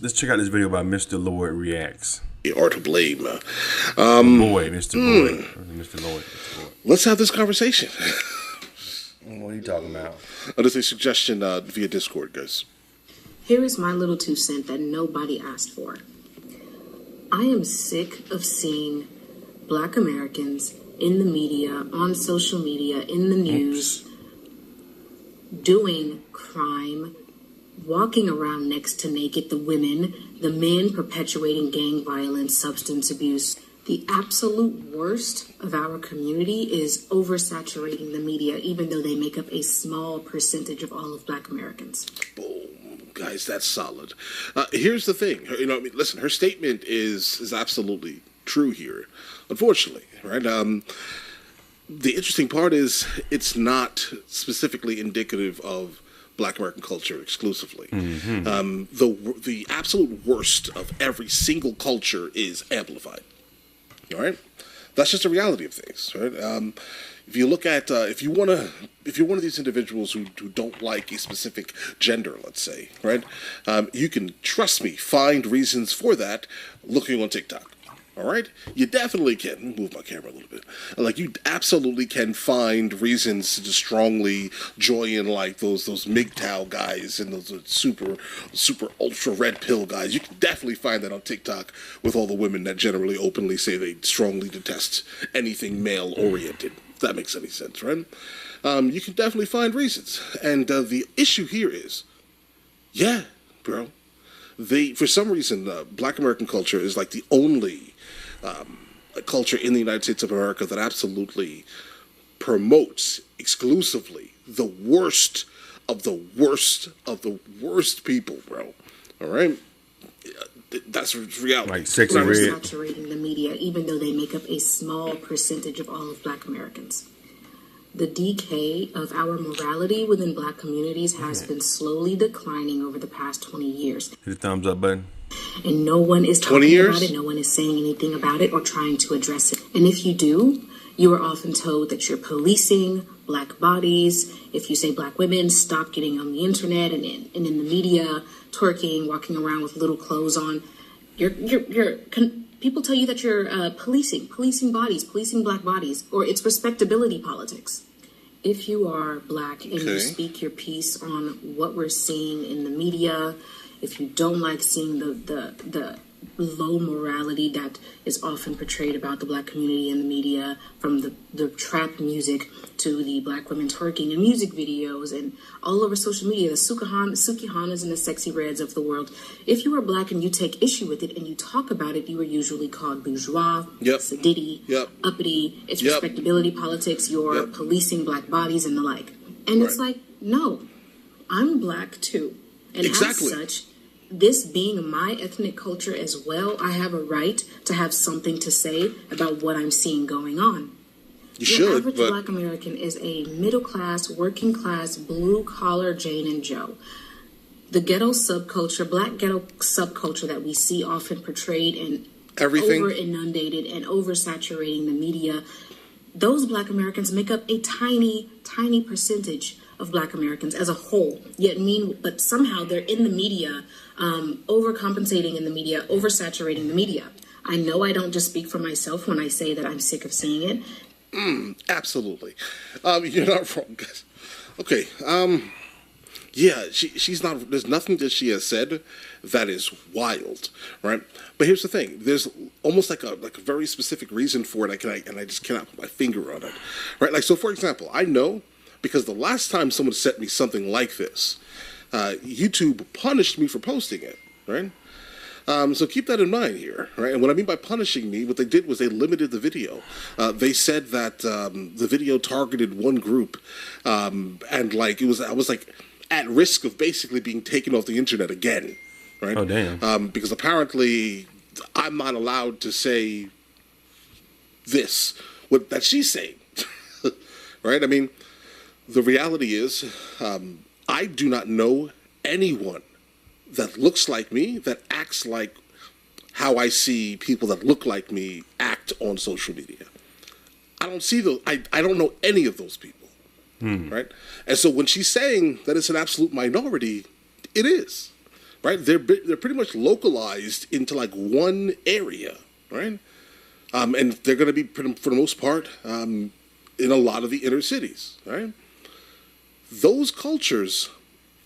Let's check out this video by Mr. Lloyd Reacts. Or to blame. Boy, Mr. Boy. Mr. Lloyd. Let's have this conversation. What are you talking about? There's a suggestion via Discord, guys. Here is my little 2 cents that nobody asked for. I am sick of seeing Black Americans in the media, on social media, in the news, doing crime, walking around next to naked, the women, the men perpetuating gang violence, substance abuse. The absolute worst of our community is oversaturating the media, even though they make up a small percentage of all of Black Americans. Boom. Guys, that's solid. Here's the thing. Listen, her statement is absolutely true here, unfortunately, right? The interesting part is it's not specifically indicative of Black American culture exclusively. The absolute worst of every single culture is amplified. All right, that's just a reality of things, right? If you look at if you're one of these individuals who don't like a specific gender, let's say, right, you can, trust me, find reasons for that looking on TikTok. All right, you definitely can move my camera a little bit. Like, you absolutely can find reasons to strongly join like those MGTOW guys and those super ultra red pill guys. You can definitely find that on TikTok with all the women that generally openly say they strongly detest anything male oriented. If that makes any sense, right? You can definitely find reasons, and the issue here is, yeah, bro. For some reason, Black American culture is like the only culture in the United States of America that absolutely promotes exclusively the worst of the worst of the worst people, bro. All right? That's reality. Like sexy red. Oversaturating the media, even though they make up a small percentage of all of Black Americans. The decay of our morality within Black communities has been slowly declining over the past 20 years. Hit the thumbs up button. And no one is talking about it, no one is saying anything about it or trying to address it. And if you do, you are often told that you're policing Black bodies. If you say Black women, stop getting on the internet and in the media, twerking, walking around with little clothes on. People tell you that you're policing bodies, policing Black bodies, or it's respectability politics. If you are Black and you speak your piece on what we're seeing in the media, if you don't like seeing the low morality that is often portrayed about the Black community in the media, from the trap music to the Black women twerking in music videos and all over social media, the Sukihanas and the Sexy Reds of the world. If you are Black and you take issue with it and you talk about it, you are usually called bourgeois, sedity, uppity. It's respectability politics. You're policing Black bodies and the like. And it's like, no, I'm Black too. And as such, this being my ethnic culture as well, I have a right to have something to say about what I'm seeing going on. The average Black American is a middle-class, working-class, blue-collar Jane and Joe. The ghetto subculture, Black ghetto subculture that we see often portrayed and over-inundated and oversaturating the media, those Black Americans make up a tiny, tiny percentage of Black Americans as a whole. But somehow they're in the media, overcompensating in the media, oversaturating the media. I know I don't just speak for myself when I say that I'm sick of seeing it. Absolutely. You're not wrong, guys. Okay. Yeah, she's not. There's nothing that she has said that is wild, right? But here's the thing: there's almost like a very specific reason for it. I just cannot put my finger on it, right? Like, so for example, I know because the last time someone sent me something like this, YouTube punished me for posting it, right? So keep that in mind here, right? And what I mean by punishing me, what they did was they limited the video. They said that the video targeted one group, and like I was like at risk of basically being taken off the internet again, right? Oh damn! Because apparently I'm not allowed to say this that she's saying, right? I mean, the reality is, I do not know anyone that looks like me, that acts like how I see people that look like me act on social media. I don't see those. I don't know any of those people, right? And so when she's saying that it's an absolute minority, it is, right? They're pretty much localized into like one area, right? And they're going to be, for the most part, in a lot of the inner cities, right? Those cultures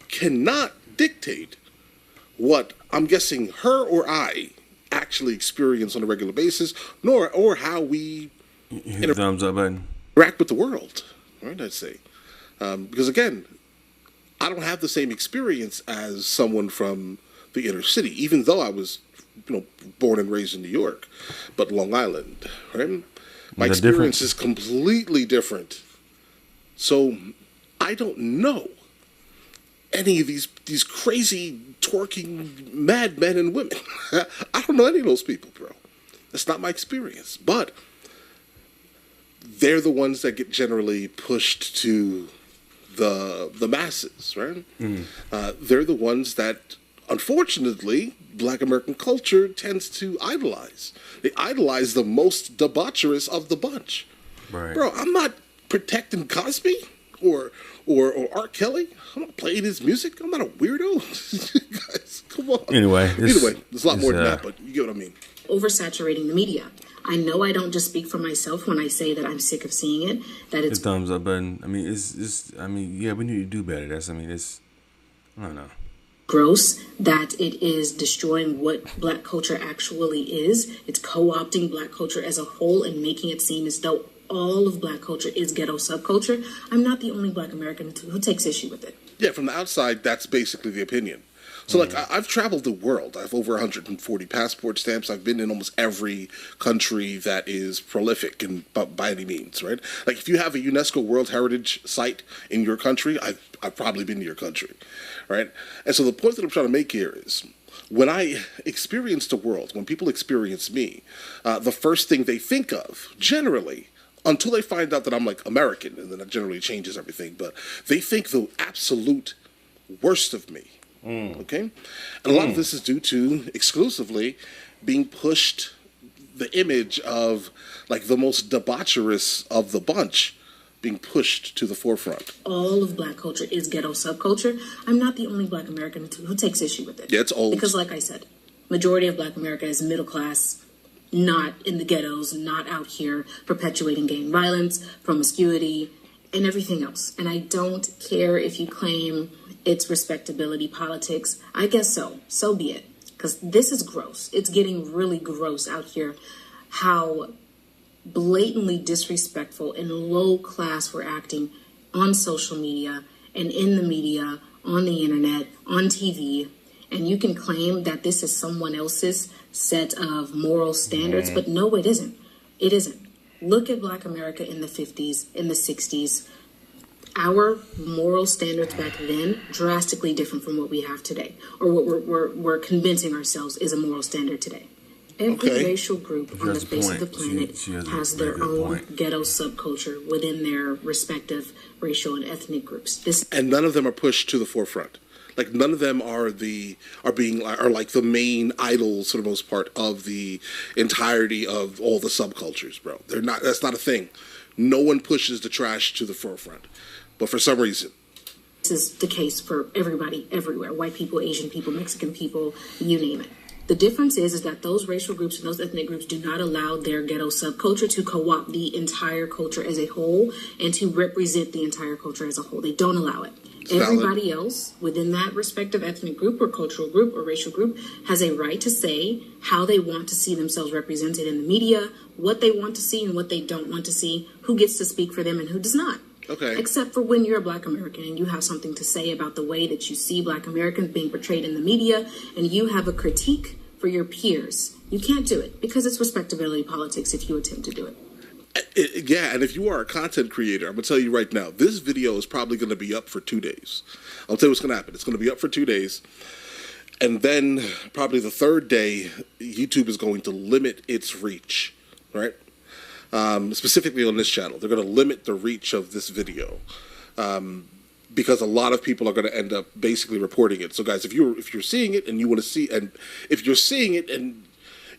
cannot dictate what I'm guessing her or I actually experience on a regular basis, or how we hit the thumbs up button. Interact with the world, right? I'd say, because again, I don't have the same experience as someone from the inner city, even though I was, born and raised in New York, but Long Island, right? My experience is completely different. So I don't know any of these crazy twerking madmen and women. I don't know any of those people, bro. That's not my experience. But they're the ones that get generally pushed to the masses, right? They're the ones that, unfortunately, Black American culture tends to idolize. They idolize the most debaucherous of the bunch. Right. Bro, I'm not protecting Cosby or R. Kelly. I'm not playing his music. I'm not a weirdo. Guys, come on. Anyway, there's a lot more than that, but you get what I mean. Oversaturating the media. I know I don't just speak for myself when I say that I'm sick of seeing it. That it's the thumbs up button. I mean, yeah, we need to do better. I don't know. Gross that it is destroying what Black culture actually is. It's co-opting Black culture as a whole and making it seem as though all of Black culture is ghetto subculture. I'm not the only Black American who takes issue with it. Yeah, from the outside, that's basically the opinion. So, I've traveled the world. I have over 140 passport stamps. I've been in almost every country that is prolific by any means, right? Like, if you have a UNESCO World Heritage Site in your country, I've probably been to your country, right? And so the point that I'm trying to make here is, when I experience the world, when people experience me, the first thing they think of, generally, until they find out that I'm like American, and then that generally changes everything, but they think the absolute worst of me. Okay? And a lot of this is due to exclusively being pushed the image of like the most debaucherous of the bunch being pushed to the forefront. All of Black culture is ghetto subculture. I'm not the only Black American who takes issue with it. Yeah, it's old. Because like I said, majority of Black America is middle class, not in the ghettos, not out here perpetuating gang violence, promiscuity, and everything else. And I don't care if you claim it's respectability politics. I guess so. So be it. Because this is gross. It's getting really gross out here how blatantly disrespectful and low class we're acting on social media and in the media, on the internet, on TV. And you can claim that this is someone else's set of moral standards, but no, it isn't. It isn't. Look at Black America in the 50s, in the 60s. Our moral standards back then drastically different from what we have today, or what we're convincing ourselves is a moral standard today. Every racial group on the face of the planet has their own ghetto subculture within their respective racial and ethnic groups. And none of them are pushed to the forefront. Like none of them are like the main idols for the most part of the entirety of all the subcultures, bro. They're not. That's not a thing. No one pushes the trash to the forefront, but for some reason, this is the case for everybody, everywhere. White people, Asian people, Mexican people, you name it. The difference is that those racial groups and those ethnic groups do not allow their ghetto subculture to co-opt the entire culture as a whole and to represent the entire culture as a whole. They don't allow it. Everybody else within that respective ethnic group or cultural group or racial group has a right to say how they want to see themselves represented in the media, what they want to see and what they don't want to see, who gets to speak for them and who does not. Okay. Except for when you're a Black American and you have something to say about the way that you see Black Americans being portrayed in the media and you have a critique for your peers. You can't do it because it's respectability politics if you attempt to do it. Yeah, and if you are a content creator, I'm going to tell you right now, this video is probably going to be up for 2 days. I'll tell you what's going to happen. It's going to be up for 2 days. And then probably the third day, YouTube is going to limit its reach, right? Specifically on this channel. They're going to limit the reach of this video because a lot of people are going to end up basically reporting it. So guys, if you're seeing it and you want to see, and if you're seeing it and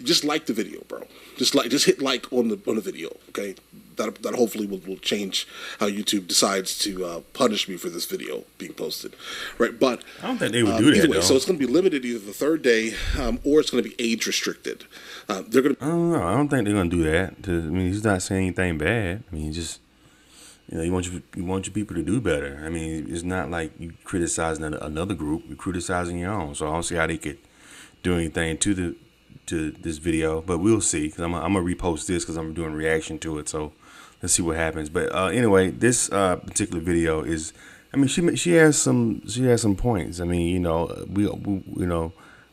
just like the video, bro. Just hit like on the video, okay? that hopefully will change how YouTube decides to punish me for this video being posted, right? But I don't think they would do that. Either way, so it's going to be limited either the third day or it's going to be age restricted. They're going to. I don't know. I don't think they're gonna do that. I mean, he's not saying anything bad. I mean, just you want your people to do better. I mean, it's not like you criticizing another group. You're criticizing your own. So I don't see how they could do anything to this video, but we'll see. Because I'm gonna repost this because I'm doing a reaction to it. So let's see what happens. But anyway, this particular video is. I mean, she has some points. I mean, we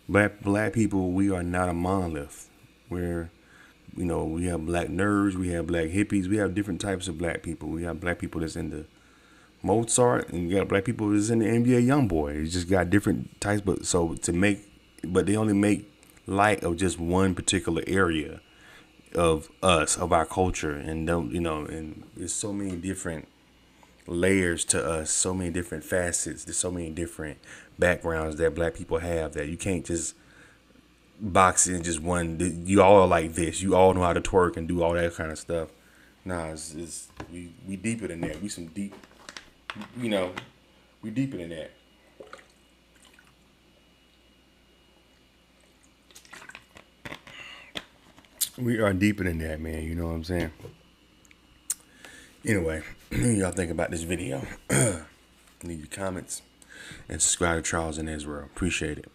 black people, we are not a monolith. We're, we have black nerds, we have black hippies, we have different types of black people. We have black people that's into Mozart, and you got black people that's in the NBA YoungBoy. It's just got different types, but they only make light of just one particular area of us, of our culture, and and there's so many different layers to us, so many different facets, there's so many different backgrounds that black people have that you can't just box in just one. You all are like this. You all know how to twerk and do all that kind of stuff. Nah, we deeper than that. We some deep, we deeper than that. We are deeper than that, man. You know what I'm saying? Anyway, y'all think about this video. Leave your comments and subscribe to Charles and Israel. Appreciate it.